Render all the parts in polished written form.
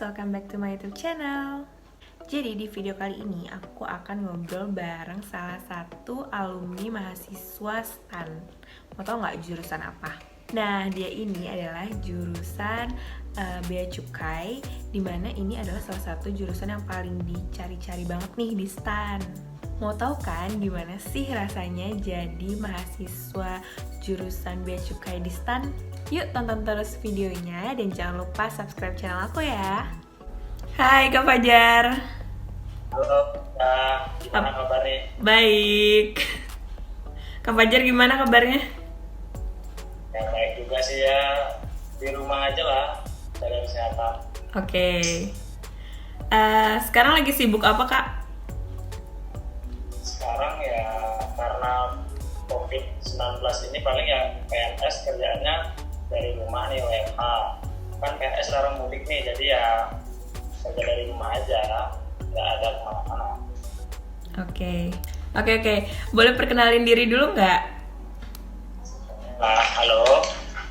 welcome back to my YouTube channel. Jadi di video kali ini aku akan ngobrol bareng salah satu alumni mahasiswa STAN. Mau tau nggak jurusan apa? Nah, dia ini adalah jurusan Bea Cukai, dimana ini adalah salah satu jurusan yang paling dicari-cari banget nih di STAN. Mau tahu kan gimana sih rasanya jadi mahasiswa jurusan Bea Cukai di STAN? Yuk tonton terus videonya dan jangan lupa subscribe channel aku ya. Hai Kak Fajar. Halo, gimana kabarnya? Baik. Kak Fajar gimana kabarnya? Ya baik juga sih ya, di rumah aja lah, jaga kesehatan. Oke. Sekarang lagi sibuk apa Kak? Sekarang ya karena COVID-19 ini paling ya PNS kerjaannya dari rumah nih, WFH. Kan PNS larang mudik nih, jadi ya kerja dari rumah aja, nggak ada kemana-mana. Oke. Boleh perkenalin diri dulu nggak? Nah, halo,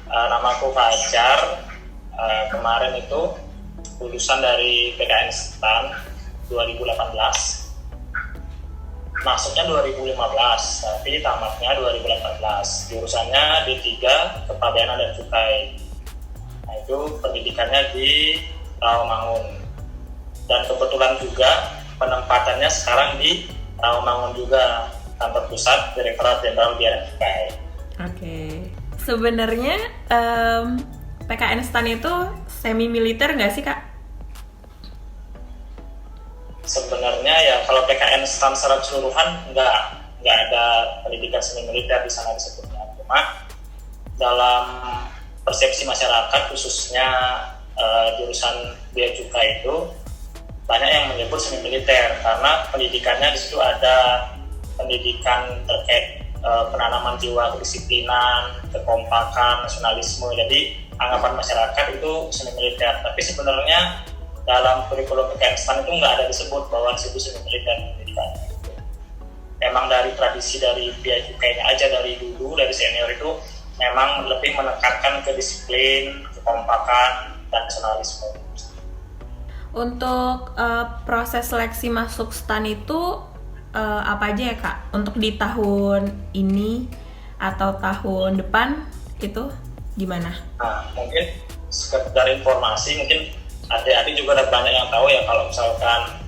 namaku Fajar. Kemarin itu lulusan dari PKN STAN 2018. Masuknya 2015, tapi tamatnya 2018. Jurusannya D3 Kepabeanan dan Cukai. Nah, itu pendidikannya di Rawamangun. Dan kebetulan juga penempatannya sekarang di Rawamangun juga, kantor pusat Direktorat Jenderal Bea dan Cukai. Oke. Sebenarnya PKN STAN itu semi militer nggak sih Kak? Sebenarnya ya kalau PKN STAN secara keseluruhan nggak ada pendidikan semi militer di sana disebutnya. Cuma dalam persepsi masyarakat khususnya jurusan Bea Cukai itu banyak yang menyebut semi militer karena pendidikannya di situ ada pendidikan terkait penanaman jiwa kedisiplinan, kekompakan, nasionalisme. Jadi anggapan masyarakat itu semi militer. Tapi sebenarnya dalam kurikulum PKN STAN itu nggak ada disebut bahwa disebut semi militer pendidikannya. Memang dari tradisi dari Bea Cukainya aja dari dulu dari senior itu memang lebih menekankan ke disiplin, kekompakan, dan nasionalisme. Untuk proses seleksi masuk STAN itu apa aja ya Kak? Untuk di tahun ini atau tahun depan itu gimana? Nah, mungkin sekedar informasi, mungkin adik-adik juga ada banyak yang tahu ya kalau misalkan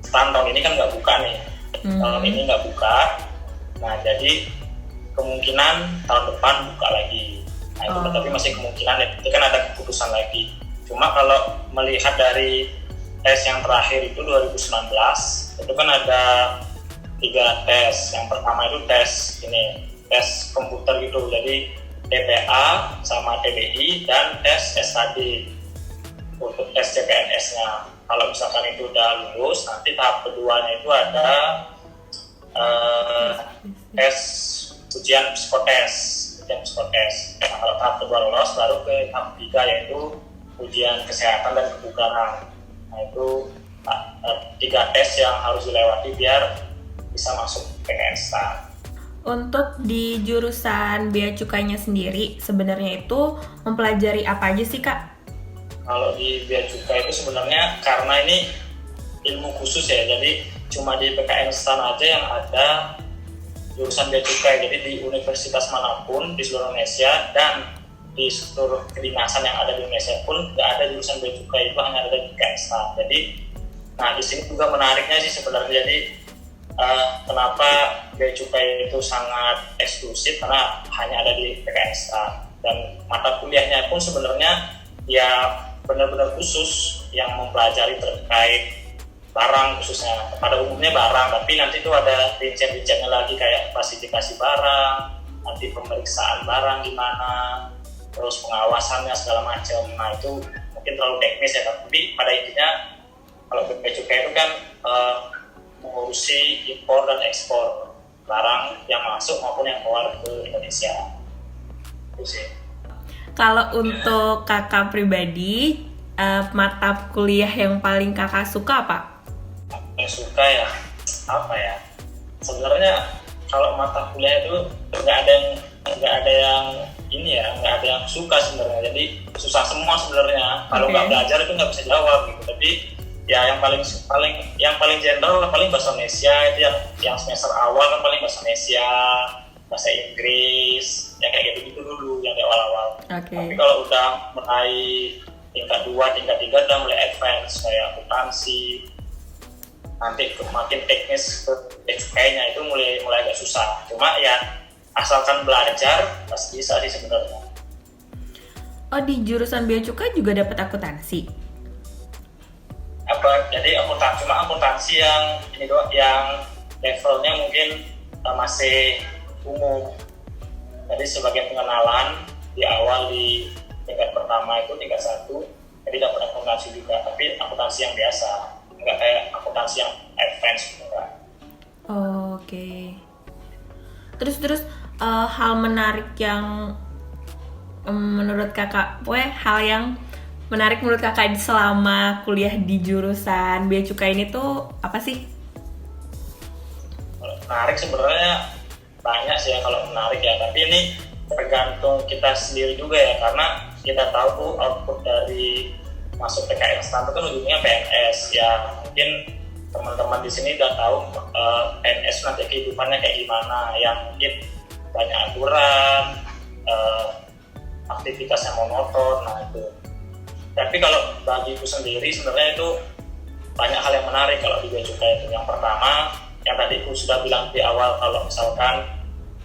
STAN tahun ini kan nggak buka nih, tahun ini nggak buka. Nah, jadi kemungkinan tahun depan buka lagi. Nah, itu tapi masih kemungkinan, itu kan ada keputusan lagi. Cuma kalau melihat dari tes yang terakhir itu 2019, itu kan ada 3 tes. Yang pertama itu tes komputer gitu, jadi TPA sama TBI dan tes SKD untuk tes CPNS-nya. Kalau misalkan itu udah lulus, nanti tahap keduanya itu ada tes ujian psikotes. Nah, kalau tahap kedua lolos, baru ke tahap 3 yaitu ujian kesehatan dan kebugaran. Nah, itu 3 tes yang harus dilewati biar bisa masuk PKN STAN. Untuk di jurusan Bea Cukainya sendiri, sebenarnya itu mempelajari apa aja sih Kak? Kalau di Bea Cukai itu sebenarnya karena ini ilmu khusus ya, jadi cuma di PKN STAN aja yang ada jurusan Bea Cukai. Jadi di universitas manapun di seluruh Indonesia dan di seluruh kedinasan yang ada di Indonesia pun nggak ada jurusan Bea Cukai, itu hanya ada di PKN STAN. Jadi, nah di sini juga menariknya sih sebenarnya. Jadi kenapa Bea Cukai itu sangat eksklusif karena hanya ada di PKN STAN, dan mata kuliahnya pun sebenarnya ya benar-benar khusus yang mempelajari terkait barang, khususnya pada umumnya barang, tapi nanti itu ada rincian-rinciannya lagi kayak klasifikasi barang, nanti pemeriksaan barang gimana, terus pengawasannya segala macam. Nah, itu mungkin terlalu teknis ya, tapi pada intinya kalau Bea Cukai itu kan mengurusi impor dan ekspor barang yang masuk maupun yang keluar ke Indonesia. Itu sih. Kalau untuk kakak pribadi, mata kuliah yang paling kakak suka apa? Yang suka ya, apa ya? Sebenarnya kalau mata kuliah itu nggak ada yang ini ya, nggak ada yang suka sebenarnya, jadi susah semua sebenarnya. Kalau nggak belajar itu nggak bisa jawab gitu. Tapi ya yang paling general paling bahasa Indonesia itu yang semester awal kan paling bahasa Indonesia, bahasa Inggris, yang kayak gitu dulu yang di awal-awal. Tapi kalau udah mulai tingkat 2, tingkat 3 udah mulai advance kayak akuntansi, nanti makin teknis ke cukainya itu mulai agak susah. Cuma ya asalkan belajar pasti bisa sih sebenarnya. Oh, di jurusan bea cukai juga dapat akuntansi? Jadi akuntansi yang ini doang, yang levelnya mungkin masih umum. Jadi sebagai pengenalan di awal di tingkat pertama itu tingkat 1, jadi dapat akuntansi juga, tapi akuntansi yang biasa, nggak kayak akuntansi yang advance enggak. Oke. Terus hal menarik yang menurut kakak, hal yang menarik menurut kakak selama kuliah di jurusan bea cukai ini tuh apa sih? Kalau menarik sebenarnya banyak sih ya kalau menarik ya, tapi ini tergantung kita sendiri juga ya, karena kita tahu output dari masuk PKN STAN itu kan ujungnya PNS ya. Mungkin teman-teman di sini udah tahu PNS nanti kehidupannya kayak gimana, yang mungkin banyak aturan, aktivitasnya monoton, nah itu. Tapi kalau bagiku sendiri sebenarnya itu banyak hal yang menarik kalau di bea cukai itu. Yang pertama, yang tadi aku sudah bilang di awal, kalau misalkan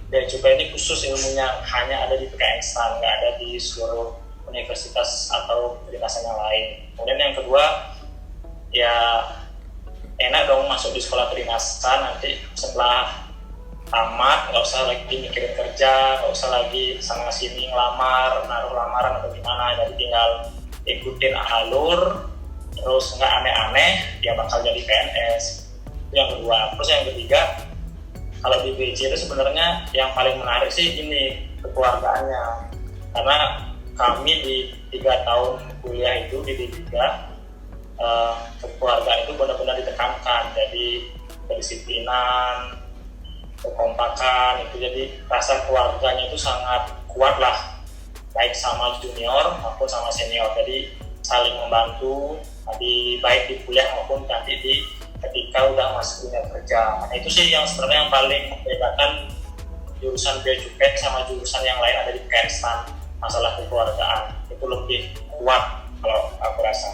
bea cukai ini khusus ilmunya hanya ada di PKN STAN, nggak ada di seluruh universitas atau kedinasan yang lain. Kemudian yang kedua, ya enak dong masuk di sekolah kedinasan, nanti setelah tamat nggak usah lagi mikirin kerja, nggak usah lagi sana sini ngelamar, naruh lamaran atau gimana, jadi tinggal ikutin alur, terus nggak aneh-aneh, dia bakal jadi PNS. Itu yang kedua. Terus yang ketiga, kalau di BC itu sebenarnya yang paling menarik sih ini kekeluargaannya, karena kami di 3 tahun kuliah itu di D3 kekeluargaan itu benar-benar ditekankan, jadi kedisiplinan, kekompakan itu, jadi rasa keluarganya itu sangat kuat lah, baik sama junior maupun sama senior, jadi saling membantu, baik di kuliah maupun nanti ketika udah masuk dunia kerja. Nah itu sih yang sebenarnya yang paling membedakan jurusan bea cukai sama jurusan yang lain ada di PKN STAN. Masalah kekeluargaan itu lebih kuat kalau aku rasa.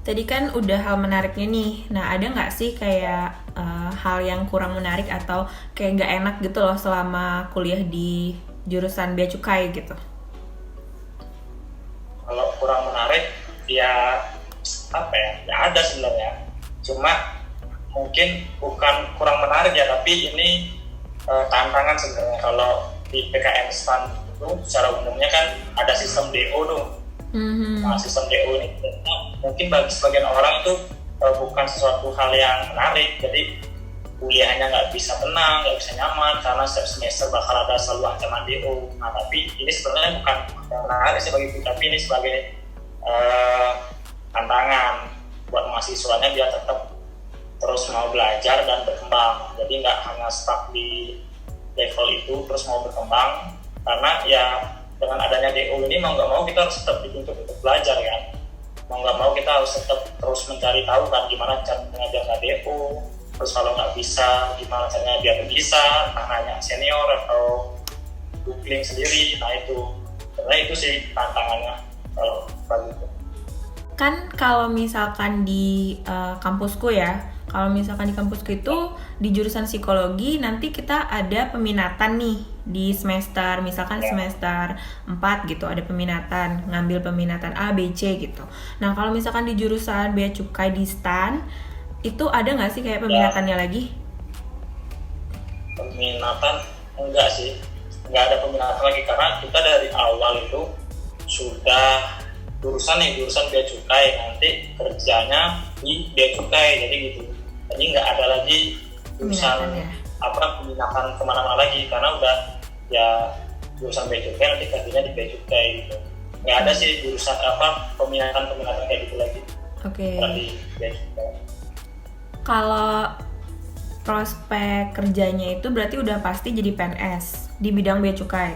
Tadi kan udah hal menariknya nih, nah ada nggak sih kayak hal yang kurang menarik atau kayak nggak enak gitu loh selama kuliah di jurusan bea cukai gitu? Kalau kurang menarik ya apa ya? Ya ada sebenarnya. Cuma mungkin bukan kurang menarik ya, tapi ini tantangan sebenarnya. Kalau di PKN STAN itu secara umumnya kan ada sistem DO tuh. Nah, sistem DO ini mungkin bagi sebagian orang itu bukan sesuatu hal yang menarik. Jadi kuliahnya nggak bisa tenang, nggak bisa nyaman karena setiap semester bakal ada selalu ancaman DO. Nah, tapi ini sebenarnya bukan yang menarik sih bagiku, tapi ini sebagai tantangan buat mahasiswanya biar tetap terus mau belajar dan berkembang. Jadi nggak hanya stuck di level itu, terus mau berkembang. Karena ya dengan adanya DO ini mau nggak mau kita harus tetap dituntut untuk belajar kan. Mau nggak mau kita harus tetap terus mencari tahu kan gimana caranya biar nggak DO. Terus kalau nggak bisa, gimana caranya biar bisa, entah nanya senior atau googling sendiri. Nah itu, karena itu sih tantangannya kalau bagiku. Kan kalau misalkan di kampusku ya, kalau misalkan di kampusku itu di jurusan psikologi nanti kita ada peminatan nih di semester, misalkan semester 4 gitu ada peminatan, ngambil peminatan A, B, C gitu. Nah kalau misalkan di jurusan bea cukai di STAN itu ada nggak sih kayak peminatannya lagi? Peminatan enggak sih, nggak ada peminatan lagi karena kita dari awal itu sudah jurusan bea cukai, nanti kerjanya di bea cukai, jadi gitu. Jadi nggak ada lagi jurusan peminatan kemana-mana lagi karena udah ya jurusan bea cukai nanti kerjanya di bea cukai gitu. Nggak ada sih jurusan peminatan kayak gitu lagi. Oke. Di bea cukai. Kalau prospek kerjanya itu berarti udah pasti jadi PNS di bidang bea cukai.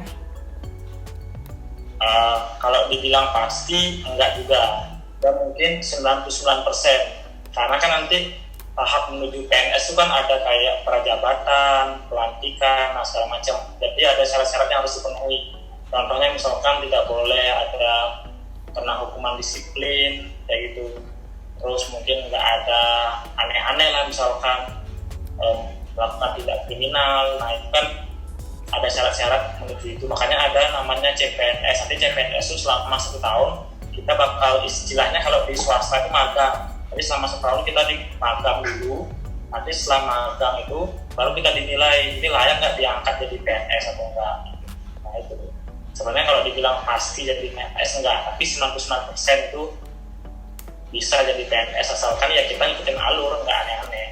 Kalau dibilang pasti enggak juga, dan mungkin 99%, karena kan nanti tahap menuju PNS itu kan ada kayak prajabatan, pelantikan, nah segala macam. Jadi ada syarat-syarat yang harus dipenuhi. Contohnya misalkan tidak boleh ada kena hukuman disiplin kayak gitu. Terus mungkin nggak ada aneh-aneh lah, misalkan melakukan tindak kriminal. Nah itu kan ada syarat-syarat menuju itu. Makanya ada namanya CPNS. Nanti CPNS itu selama 1 tahun kita bakal, istilahnya kalau di swasta itu magang. Jadi selama 1 tahun kita di magang dulu. Nanti setelah magang itu baru kita dinilai ini layak nggak diangkat jadi PNS atau enggak. Nah itu sebenarnya kalau dibilang pasti jadi PNS enggak, tapi 99% itu bisa jadi PNS asalkan ya kita ngikutin alur, nggak aneh-aneh.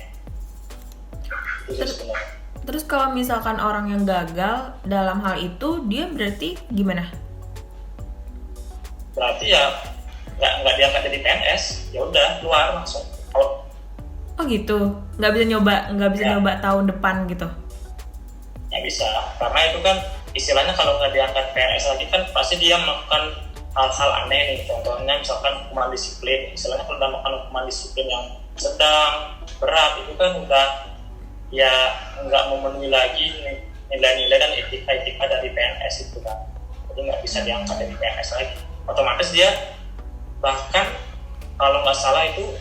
Itu sebenarnya. Terus kalau misalkan orang yang gagal dalam hal itu, dia berarti gimana? Berarti ya nggak diangkat jadi PNS, ya udah keluar langsung. Oh gitu, nggak bisa nyoba tahun depan gitu? Nggak bisa, karena itu kan istilahnya kalau nggak diangkat PNS lagi kan pasti dia melakukan hal-hal aneh nih. Contohnya misalkan hukuman disiplin, istilahnya kalau udah melakukan hukuman disiplin yang sedang berat itu kan udah ya nggak memenuhi lagi nilai-nilai dan etika dari PNS itu kan. Jadi nggak bisa diangkat dari PNS lagi. Otomatis dia bahkan kalau nggak salah itu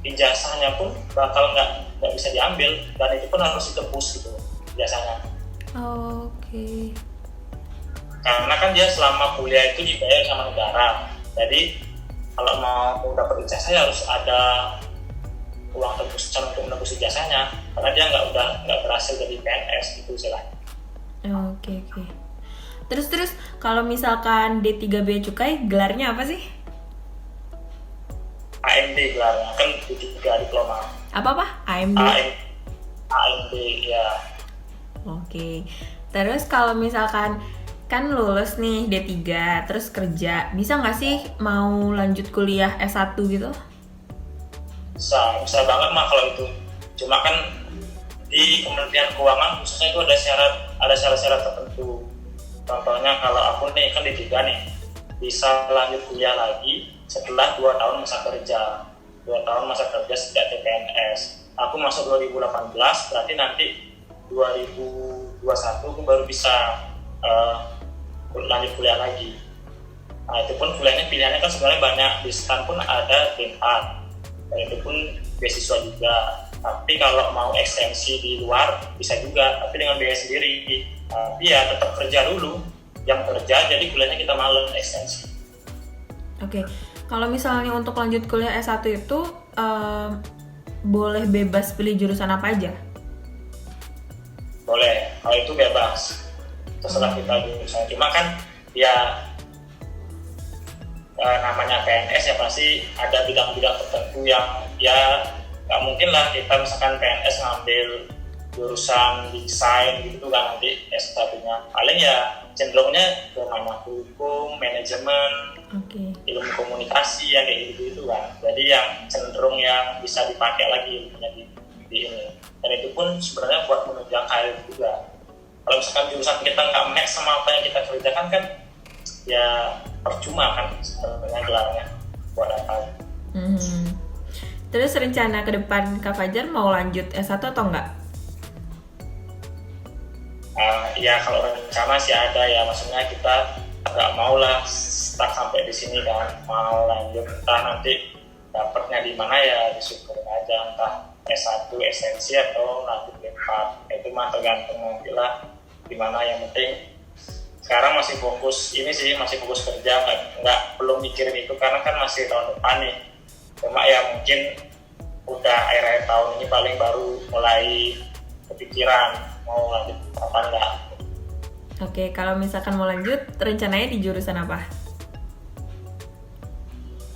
ijazahnya pun bakal nggak bisa diambil, dan itu pun harus ditebus gitu ijazahnya. Oke. Karena kan dia selama kuliah itu dibayar sama negara. Jadi kalau mau dapat ijazah ya harus ada uang tebusan untuk menebus ijazahnya, karena dia nggak berhasil jadi PNS gitu istilahnya. Oke. Terus kalau misalkan D3 Bea Cukai gelarnya apa sih? AMD gelarnya, kan D3 diploma. Apa? AMD? AMD ya. Oke. Terus kalau misalkan kan lulus nih D3 terus kerja, bisa nggak sih mau lanjut kuliah S1 gitu? Bisa banget mah kalau itu. Cuma kan di Kementerian Keuangan khususnya itu ada syarat-syarat tertentu. Contohnya kalau aku nih kan D3 nih, bisa lanjut kuliah lagi setelah 2 tahun masa kerja. 2 tahun masa kerja sejak TPNS. Aku masuk 2018, berarti nanti 2021 aku baru bisa lanjut kuliah lagi. Nah itu pun kuliahnya pilihannya kan sebenarnya banyak. Di STAN pun ada D4, dan itu pun beasiswa juga. Tapi kalau mau ekstensi di luar bisa juga, tapi dengan biaya sendiri. Tapi ya tetap kerja dulu, yang kerja jadi kuliahnya kita malam ekstensi. Oke. Kalau misalnya untuk lanjut kuliah S1 itu boleh bebas pilih jurusan apa aja? Boleh, kalau itu bebas, terserah kita jurusan. Cuma kan ya namanya PNS ya pasti ada bidang-bidang tertentu yang ya nggak mungkin lah kita misalkan PNS ngambil jurusan desain gitu kan nanti S1-nya. Paling ya cenderungnya ke mana hukum, manajemen, ilmu komunikasi ya kayak gitu kan. Jadi yang cenderung yang bisa dipakai lagi ilmunya di ini. Dan itu pun sebenarnya buat menunjang karir juga. Kalau misalkan jurusan kita nggak match sama apa yang kita kerjakan kan ya percuma kan sebenarnya gelarnya buat apa. Terus rencana ke depan Kak Fajar mau lanjut S1 atau enggak? Ya kalau rencana sih ada ya, maksudnya kita nggak mau lah stuck sampai di sini kan, mau lanjut entah nanti dapatnya di mana ya disyukurin aja, entah S1 esensi atau lanjut D4, itu mah tergantung nanti lah di mana. Yang penting sekarang masih fokus ini sih, masih fokus kerja, belum mikirin itu karena kan masih tahun depan nih. Cuma ya mungkin udah akhir-akhir tahun ini paling baru mulai kepikiran mau lanjut apa enggak. Oke, kalau misalkan mau lanjut, rencananya di jurusan apa?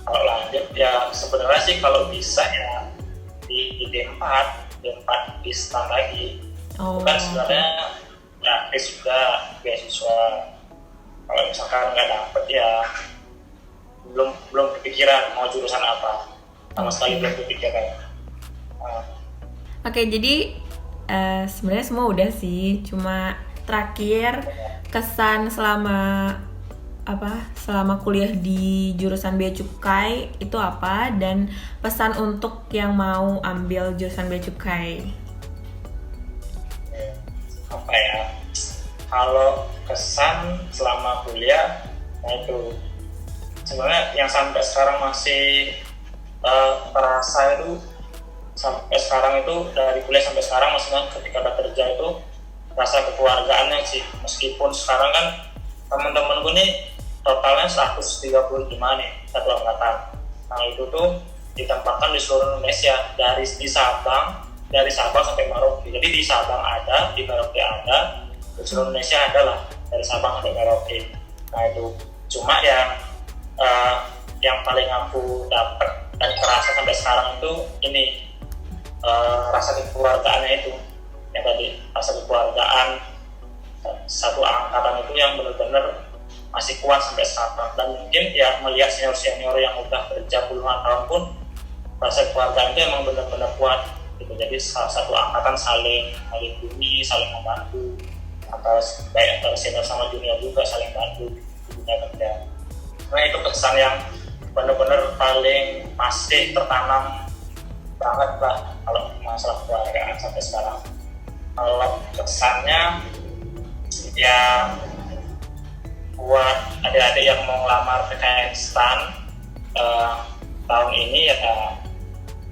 Kalau lanjut ya sebenarnya sih kalau bisa ya di D4 di STAN lagi. Bukan sebenarnya gratis juga beasiswa. Kalau misalkan nggak dapet ya belum kepikiran mau jurusan apa, sama sekali belum kepikiran. Oke, jadi sebenarnya semua udah sih, cuma terakhir kesan selama selama kuliah di jurusan Bea Cukai itu apa, dan pesan untuk yang mau ambil jurusan Bea Cukai. Apa ya, kalau kesan selama kuliah, nah itu sebenarnya yang sampai sekarang masih terasa itu, sampai sekarang itu dari kuliah sampai sekarang maksudnya ketika udah kerja itu rasa kekeluargaannya sih. Meskipun sekarang kan teman-temanku nih totalnya 135 nih satu angkatan. Nah itu tuh ditempatkan di seluruh Indonesia, dari Sabang sampai Merauke. Jadi di Sabang ada, di Merauke ada, di seluruh Indonesia ada lah, dari Sabang sampai Merauke. Nah itu cuma yang paling aku dapat dan kerasa sampai sekarang itu ini, rasa kekeluargaannya itu yang tadi, rasa kekeluargaan satu angkatan itu yang benar-benar masih kuat sampai sekarang. Dan mungkin ya melihat senior-senior yang udah kerja puluhan tahun pun rasa keluargaan itu emang benar-benar kuat gitu. Jadi satu angkatan saling melindungi, saling membantu, baik antara senior sama junior juga saling bantu di dunia kerja. Nah itu kesan yang benar-benar paling masih tertanam banget lah kalau masalah keluargaan sampai sekarang. Kalau kesannya ya buat adik-adik yang mau ngelamar PKN STAN tahun ini ya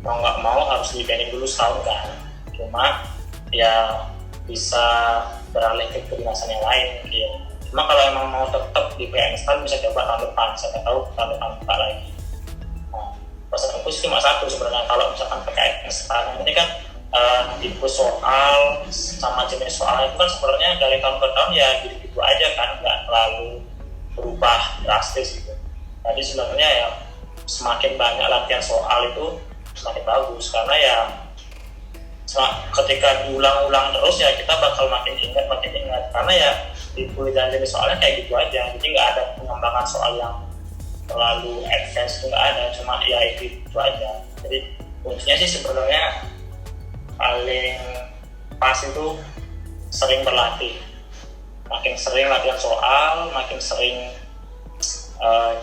mau nggak mau harus dipending dulu setahun kan. Cuma ya bisa beralih ke kedinasan yang lain mungkin. Cuma kalau emang mau tetap di PKN STAN bisa coba tahun depan, siapa tahu tahun depan buka lagi. Nah, pesanku sih cuma satu sebenarnya, kalau misalkan PKN STAN ini kan tipe soal sama jenis soal itu kan sebenarnya dari tahun ke tahun ya gitu-gitu aja kan, nggak terlalu berubah drastis gitu. Jadi sebenarnya ya semakin banyak latihan soal itu semakin bagus, karena ya ketika diulang-ulang terus ya kita bakal makin ingat karena ya tipe dan jenis soalnya kayak gitu aja. Jadi nggak ada pengembangan soal yang terlalu advance, itu nggak ada, cuma ya itu aja. Jadi kuncinya sih sebenarnya paling pas itu sering berlatih, makin sering latihan soal, makin sering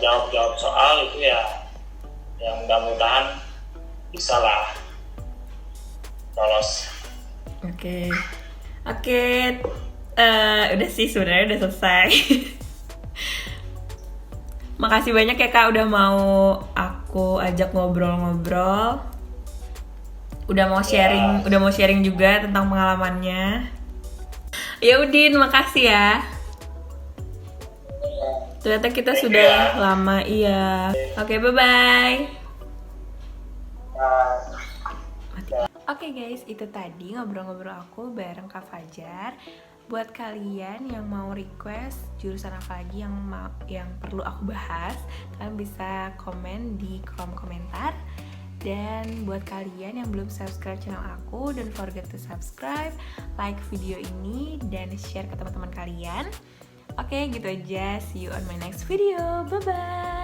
jawab soal itu ya mudah-mudahan bisa lah lolos. Oke. Udah sih sebenarnya udah selesai. Makasih banyak ya Kak udah mau aku ajak ngobrol-ngobrol. Udah mau sharing juga tentang pengalamannya. Ya Udin, makasih ya. Ternyata kita sudah lama, iya. Oke, bye-bye. Oke guys, itu tadi ngobrol-ngobrol aku bareng Kak Fajar. Buat kalian yang mau request jurusan apa lagi yang perlu aku bahas, kalian bisa komen di kolom komentar. Dan buat kalian yang belum subscribe channel aku, don't forget to subscribe, like video ini, dan share ke teman-teman kalian. Oke, gitu aja. See you on my next video. Bye-bye.